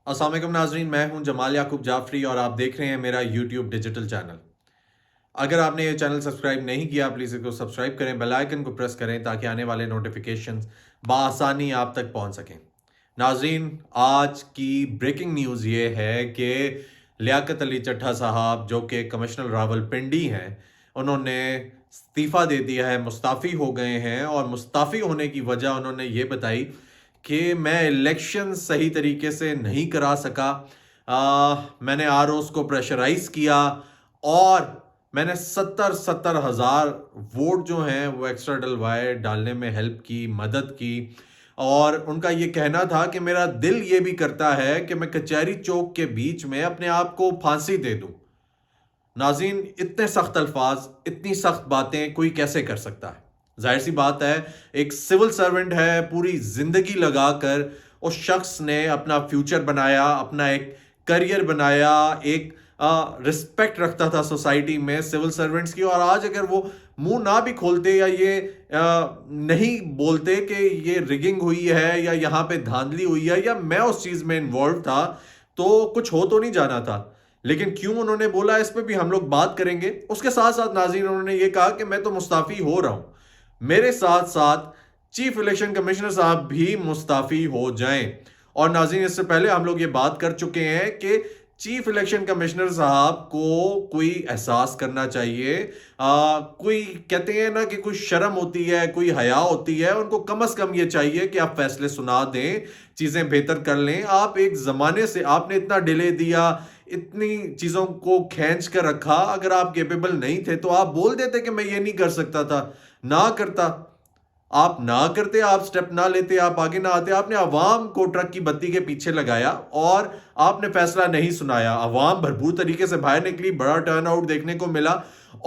السلام علیکم ناظرین، میں ہوں جمال یعقوب جعفری اور آپ دیکھ رہے ہیں میرا یوٹیوب ڈیجیٹل چینل۔ اگر آپ نے یہ چینل سبسکرائب نہیں کیا پلیز اس کو سبسکرائب کریں، بیل آئیکن کو پریس کریں تاکہ آنے والے نوٹیفیکیشنز بآسانی آپ تک پہنچ سکیں۔ ناظرین، آج کی بریکنگ نیوز یہ ہے کہ لیاقت علی چٹھا صاحب جو کہ کمشنر راولپنڈی ہیں، انہوں نے استعفیٰ دے دیا ہے، مستعفی ہو گئے ہیں، اور مستعفی ہونے کی وجہ انہوں نے یہ بتائی کہ میں الیکشن صحیح طریقے سے نہیں کرا سکا، میں نے آر اوز کو پریشرائز کیا اور میں نے 70,000 ووٹ جو ہیں وہ ایکسٹرا ڈلوائے، ڈالنے میں ہیلپ کی، مدد کی، اور ان کا یہ کہنا تھا کہ میرا دل یہ بھی کرتا ہے کہ میں کچہری چوک کے بیچ میں اپنے آپ کو پھانسی دے دوں۔ ناظرین، اتنے سخت الفاظ، اتنی سخت باتیں کوئی کیسے کر سکتا ہے؟ ظاہر سی بات ہے، ایک سول سرونٹ ہے، پوری زندگی لگا کر اس شخص نے اپنا فیوچر بنایا، اپنا ایک کریئر بنایا، ایک رسپیکٹ رکھتا تھا سوسائٹی میں سول سرونٹس کی، اور آج اگر وہ منہ نہ بھی کھولتے یا یہ نہیں بولتے کہ یہ ریگنگ ہوئی ہے یا یہاں پہ دھاندلی ہوئی ہے یا میں اس چیز میں انوالو تھا، تو کچھ ہو تو نہیں جانا تھا۔ لیکن کیوں انہوں نے بولا، اس پہ بھی ہم لوگ بات کریں گے۔ اس کے ساتھ ساتھ ناظرین، انہوں نے یہ کہا کہ میں تو مستعفی ہو رہا ہوں، میرے ساتھ ساتھ چیف الیکشن کمشنر صاحب بھی مستعفی ہو جائیں۔ اور ناظرین، اس سے پہلے ہم لوگ یہ بات کر چکے ہیں کہ چیف الیکشن کمشنر صاحب کو کوئی احساس کرنا چاہیے، کوئی کہتے ہیں نا کہ کوئی شرم ہوتی ہے، کوئی حیا ہوتی ہے، ان کو کم از کم یہ چاہیے کہ آپ فیصلے سنا دیں، چیزیں بہتر کر لیں۔ آپ ایک زمانے سے آپ نے اتنا ڈیلے دیا، اتنی چیزوں کو کھینچ کر رکھا، اگر آپ کیپیبل نہیں تھے تو آپ بول دیتے کہ میں یہ نہیں کر سکتا تھا، نہ کرتا۔ آپ نہ کرتے، آپ سٹیپ نہ لیتے، آپ آگے نہ آتے۔ آپ نے عوام کو ٹرک کی بتی کے پیچھے لگایا اور آپ نے فیصلہ نہیں سنایا۔ عوام بھرپور طریقے سے باہر نکلی، بڑا ٹرن آؤٹ دیکھنے کو ملا،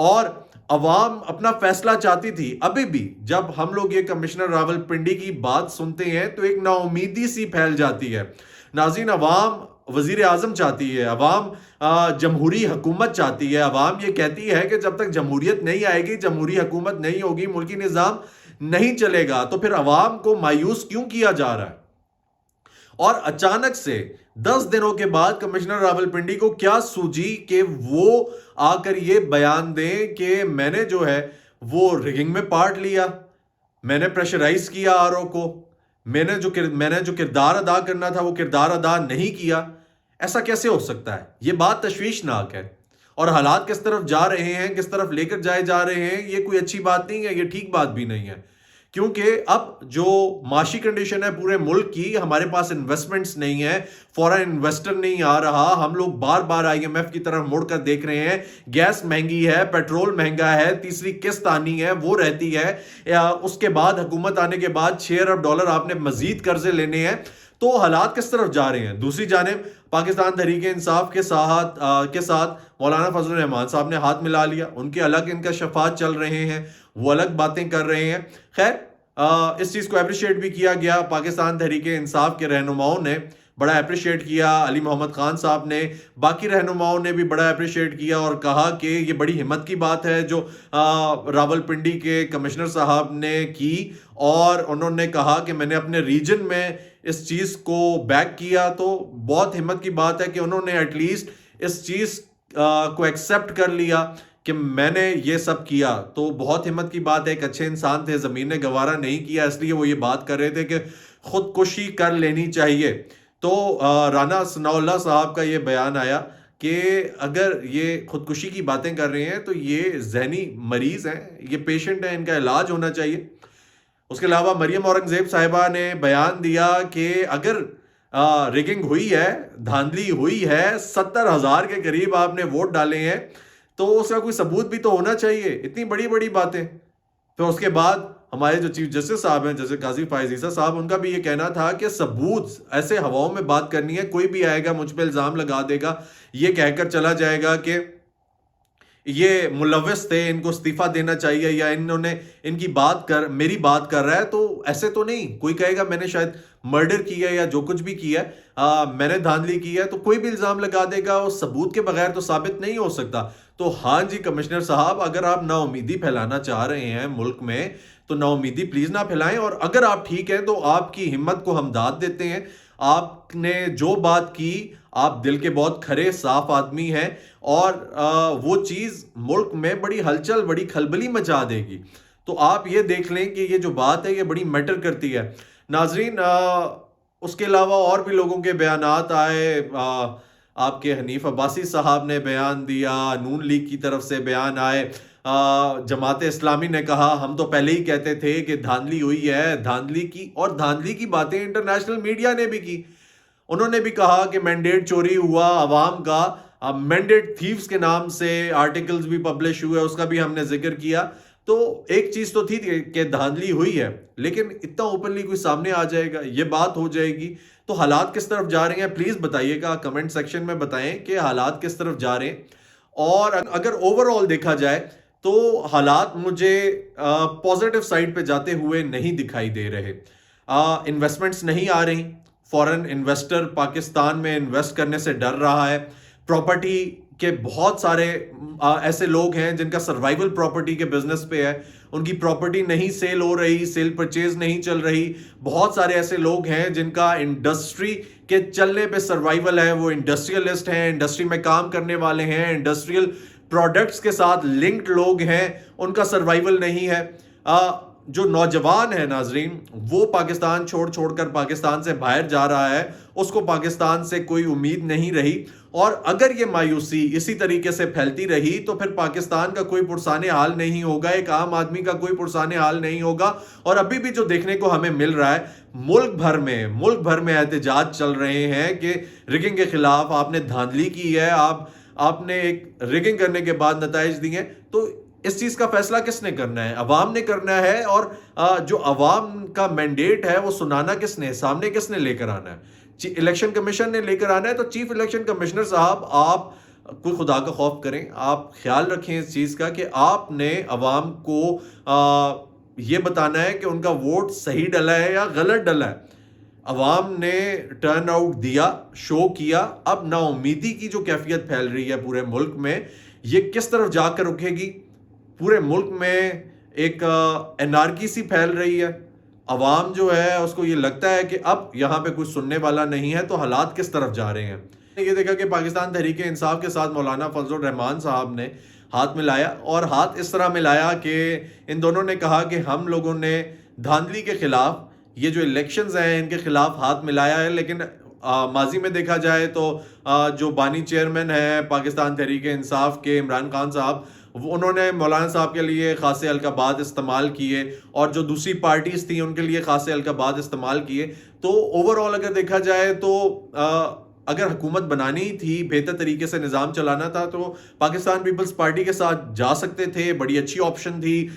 اور عوام اپنا فیصلہ چاہتی تھی۔ ابھی بھی جب ہم لوگ یہ کمشنر راولپنڈی کی بات سنتے ہیں تو ایک نا امیدی سی پھیل جاتی ہے۔ ناظرین، عوام وزیر اعظم چاہتی ہے، عوام جمہوری حکومت چاہتی ہے، عوام یہ کہتی ہے کہ جب تک جمہوریت نہیں آئے گی، جمہوری حکومت نہیں ہوگی، ملکی نظام نہیں چلے گا، تو پھر عوام کو مایوس کیوں کیا جا رہا ہے؟ اور اچانک سے 10 دنوں کے بعد کمشنر راولپنڈی کو کیا سوجی کہ وہ آ کر یہ بیان دیں کہ میں نے جو ہے وہ ریگنگ میں پارٹ لیا، میں نے پریشرائز کیا آر او کو، میں نے جو کردار ادا کرنا تھا وہ کردار ادا نہیں کیا۔ ایسا کیسے ہو سکتا ہے؟ یہ بات تشویشناک ہے، اور حالات کس طرف جا رہے ہیں، کس طرف لے کر جائے جا رہے ہیں، یہ کوئی اچھی بات نہیں ہے، یہ ٹھیک بات بھی نہیں ہے۔ کیونکہ اب جو معاشی کنڈیشن ہے پورے ملک کی، ہمارے پاس انویسٹمنٹس نہیں ہے، فورن انویسٹر نہیں آ رہا، ہم لوگ بار بار آئی ایم ایف کی طرف مڑ کر دیکھ رہے ہیں، گیس مہنگی ہے، پیٹرول مہنگا ہے، تیسری قسط آنی ہے وہ رہتی ہے، اس کے بعد حکومت آنے کے بعد $6 ارب آپ نے مزید قرضے لینے ہیں۔ تو حالات کس طرف جا رہے ہیں؟ دوسری جانب پاکستان تحریک انصاف کے ساتھ مولانا فضل الرحمان صاحب نے ہاتھ ملا لیا، ان کے الگ انکشافات چل رہے ہیں، وہ الگ باتیں کر رہے ہیں۔ خیر، اس چیز کو اپریشیٹ بھی کیا گیا، پاکستان تحریک انصاف کے رہنماؤں نے بڑا اپریشیٹ کیا، علی محمد خان صاحب نے، باقی رہنماؤں نے بھی بڑا اپریشیٹ کیا اور کہا کہ یہ بڑی ہمت کی بات ہے جو راولپنڈی کے کمشنر صاحب نے کی، اور انہوں نے کہا کہ میں نے اپنے ریجن میں اس چیز کو بیک کیا، تو بہت ہمت کی بات ہے کہ انہوں نے ایٹ لیسٹ اس چیز کو ایکسیپٹ کر لیا کہ میں نے یہ سب کیا۔ تو بہت ہمت کی بات ہے، ایک اچھے انسان تھے، زمین نے گوارا نہیں کیا، اس لیے وہ یہ بات کر رہے تھے کہ خودکشی کر لینی چاہیے۔ تو رانا ثناء اللہ صاحب کا یہ بیان آیا کہ اگر یہ خودکشی کی باتیں کر رہے ہیں تو یہ ذہنی مریض ہیں، یہ پیشنٹ ہیں، ان کا علاج ہونا چاہیے۔ اس کے علاوہ مریم اورنگزیب صاحبہ نے بیان دیا کہ اگر ریگنگ ہوئی ہے، دھاندلی ہوئی ہے، 70,000 کے قریب آپ نے ووٹ ڈالے ہیں، تو اس کا کوئی ثبوت بھی تو ہونا چاہیے۔ اتنی بڑی بڑی باتیں۔ پھر اس کے بعد ہمارے جو چیف جسٹس صاحب ہیں جیسے قاضی فائز عیسیٰ صاحب، ان کا بھی یہ کہنا تھا کہ ثبوت ایسے ہواؤں میں بات کرنی ہے، کوئی بھی آئے گا مجھ پہ الزام لگا دے گا، یہ کہہ کر چلا جائے گا کہ یہ ملوث تھے، ان کو استعفیٰ دینا چاہیے، یا انہوں نے ان کی میری بات کر رہا ہے، تو ایسے تو نہیں کوئی کہے گا میں نے شاید مرڈر کیا ہے یا جو کچھ بھی کیا ہے، میں نے دھاندلی کی ہے، تو کوئی بھی الزام لگا دے گا، اور ثبوت کے بغیر تو ثابت نہیں ہو سکتا۔ تو ہاں جی کمشنر صاحب، اگر آپ نا امیدی پھیلانا چاہ رہے ہیں ملک میں تو نا امیدی پلیز نہ پھیلائیں، اور اگر آپ ٹھیک ہیں تو آپ کی ہمت کو ہم داد دیتے ہیں. آپ نے جو بات کی، آپ دل کے بہت کھرے صاف آدمی ہیں، اور وہ چیز ملک میں بڑی ہلچل، بڑی کھلبلی مچا دے گی. تو آپ یہ دیکھ لیں کہ یہ جو بات ہے یہ بڑی میٹر کرتی ہے. ناظرین، اس کے علاوہ اور بھی لوگوں کے بیانات آئے. آپ کے حنیف عباسی صاحب نے بیان دیا، نون لیگ کی طرف سے بیان آئے، جماعت اسلامی نے کہا ہم تو پہلے ہی کہتے تھے کہ دھاندلی ہوئی ہے. دھاندلی کی، اور دھاندلی کی باتیں انٹرنیشنل میڈیا نے بھی کی. انہوں نے بھی کہا کہ مینڈیٹ چوری ہوا عوام کا. مینڈیٹ تھیوز کے نام سے آرٹیکلز بھی پبلش ہوئے، اس کا بھی ہم نے ذکر کیا. تو ایک چیز تو تھی کہ دھاندلی ہوئی ہے، لیکن اتنا اوپنلی کوئی سامنے آ جائے گا، یہ بات ہو جائے گی، تو حالات کس طرف جا رہے ہیں پلیز بتائیے گا، کمنٹ سیکشن میں بتائیں کہ حالات کس طرف جا رہے ہیں. اور اگر اوور آل دیکھا جائے تو حالات مجھے پازیٹیو سائڈ پہ جاتے ہوئے نہیں دکھائی دے رہے. انویسٹمنٹس نہیں آ رہی، فورن انویسٹر پاکستان میں انویسٹ کرنے سے ڈر رہا ہے. پراپرٹی کے بہت سارے ایسے لوگ ہیں جن کا سروائیول پراپرٹی کے بزنس پہ ہے، ان کی پراپرٹی نہیں سیل ہو رہی، سیل پرچیز نہیں چل رہی. بہت سارے ایسے لوگ ہیں جن کا انڈسٹری کے چلنے پہ سروائیول ہے، وہ انڈسٹریلسٹ ہیں، انڈسٹری میں کام کرنے والے ہیں، انڈسٹریل پروڈکٹس کے ساتھ لنکڈ لوگ ہیں، ان کا سروائیول نہیں ہے. جو نوجوان ہے ناظرین، وہ پاکستان چھوڑ کر پاکستان سے باہر جا رہا ہے، اس کو پاکستان سے کوئی امید نہیں رہی. اور اگر یہ مایوسی اسی طریقے سے پھیلتی رہی تو پھر پاکستان کا کوئی پرسان حال نہیں ہوگا، ایک عام آدمی کا کوئی پرسان حال نہیں ہوگا. اور ابھی بھی جو دیکھنے کو ہمیں مل رہا ہے، ملک بھر میں احتجاج چل رہے ہیں کہ رگنگ کے خلاف آپ نے دھاندلی کی ہے، آپ نے ایک رگنگ کرنے کے بعد نتائج دیے. تو اس چیز کا فیصلہ کس نے کرنا ہے؟ عوام نے کرنا ہے. اور جو عوام کا مینڈیٹ ہے وہ سنانا کس نے، سامنے کس نے لے کر آنا ہے؟ الیکشن کمیشن نے لے کر آنا ہے. تو چیف الیکشن کمشنر صاحب، آپ کوئی خدا کا خوف کریں، آپ خیال رکھیں اس چیز کا کہ آپ نے عوام کو یہ بتانا ہے کہ ان کا ووٹ صحیح ڈلا ہے یا غلط ڈلا ہے. عوام نے ٹرن آؤٹ دیا، شو کیا. اب نا امیدی کی جو کیفیت پھیل رہی ہے پورے ملک میں، یہ کس طرف جا کر رکے گی؟ پورے ملک میں ایک انارکی سی پھیل رہی ہے. عوام جو ہے اس کو یہ لگتا ہے کہ اب یہاں پہ کوئی سننے والا نہیں ہے. تو حالات کس طرف جا رہے ہیں؟ یہ دیکھا کہ پاکستان تحریک انصاف کے ساتھ مولانا فضل الرحمان صاحب نے ہاتھ ملایا، اور ہاتھ اس طرح ملایا کہ ان دونوں نے کہا کہ ہم لوگوں نے دھاندلی کے خلاف، یہ جو الیکشنز ہیں ان کے خلاف ہاتھ ملایا ہے. لیکن ماضی میں دیکھا جائے تو جو بانی چیئرمین ہیں پاکستان تحریک انصاف کے، عمران خان صاحب، انہوں نے مولانا صاحب کے لیے خاصے القابات استعمال کیے، اور جو دوسری پارٹیز تھیں ان کے لیے خاصے القابات استعمال کیے. تو اوور آل اگر دیکھا جائے تو اگر حکومت بنانی تھی، بہتر طریقے سے نظام چلانا تھا، تو پاکستان پیپلز پارٹی کے ساتھ جا سکتے تھے. بڑی اچھی آپشن تھی.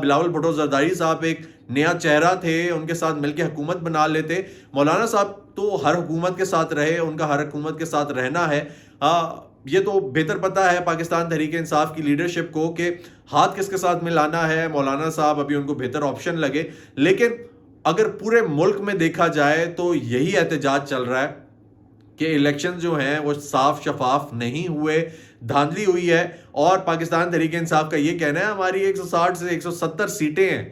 بلاول بھٹو زرداری صاحب ایک نیا چہرہ تھے، ان کے ساتھ مل کے حکومت بنا لیتے. مولانا صاحب تو ہر حکومت کے ساتھ رہے، ان کا ہر حکومت کے ساتھ رہنا ہے. یہ تو بہتر پتا ہے پاکستان تحریک انصاف کی لیڈرشپ کو کہ ہاتھ کس کے ساتھ ملانا ہے. مولانا صاحب ابھی ان کو بہتر آپشن لگے. لیکن اگر پورے ملک میں دیکھا جائے تو یہی احتجاج چل رہا ہے کہ الیکشن جو ہیں وہ صاف شفاف نہیں ہوئے، دھاندلی ہوئی ہے. اور پاکستان تحریک انصاف کا یہ کہنا ہے ہماری 160 سے 170 سیٹیں ہیں،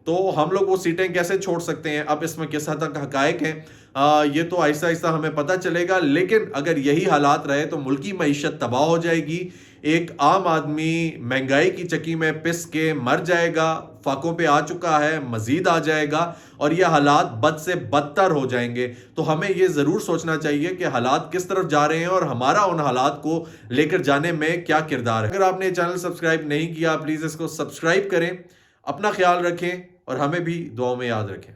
تو ہم لوگ وہ سیٹیں کیسے چھوڑ سکتے ہیں؟ اب اس میں کس حد تک حقائق ہیں یہ تو آہستہ آہستہ ہمیں پتہ چلے گا. لیکن اگر یہی حالات رہے تو ملکی معیشت تباہ ہو جائے گی. ایک عام آدمی مہنگائی کی چکی میں پس کے مر جائے گا. فاقوں پہ آ چکا ہے، مزید آ جائے گا، اور یہ حالات بد سے بدتر ہو جائیں گے. تو ہمیں یہ ضرور سوچنا چاہیے کہ حالات کس طرف جا رہے ہیں اور ہمارا ان حالات کو لے کر جانے میں کیا کردار ہے. اگر آپ نے یہ چینل سبسکرائب نہیں کیا، پلیز اس کو سبسکرائب کریں. اپنا خیال رکھیں اور ہمیں بھی دعاؤں میں یاد رکھیں.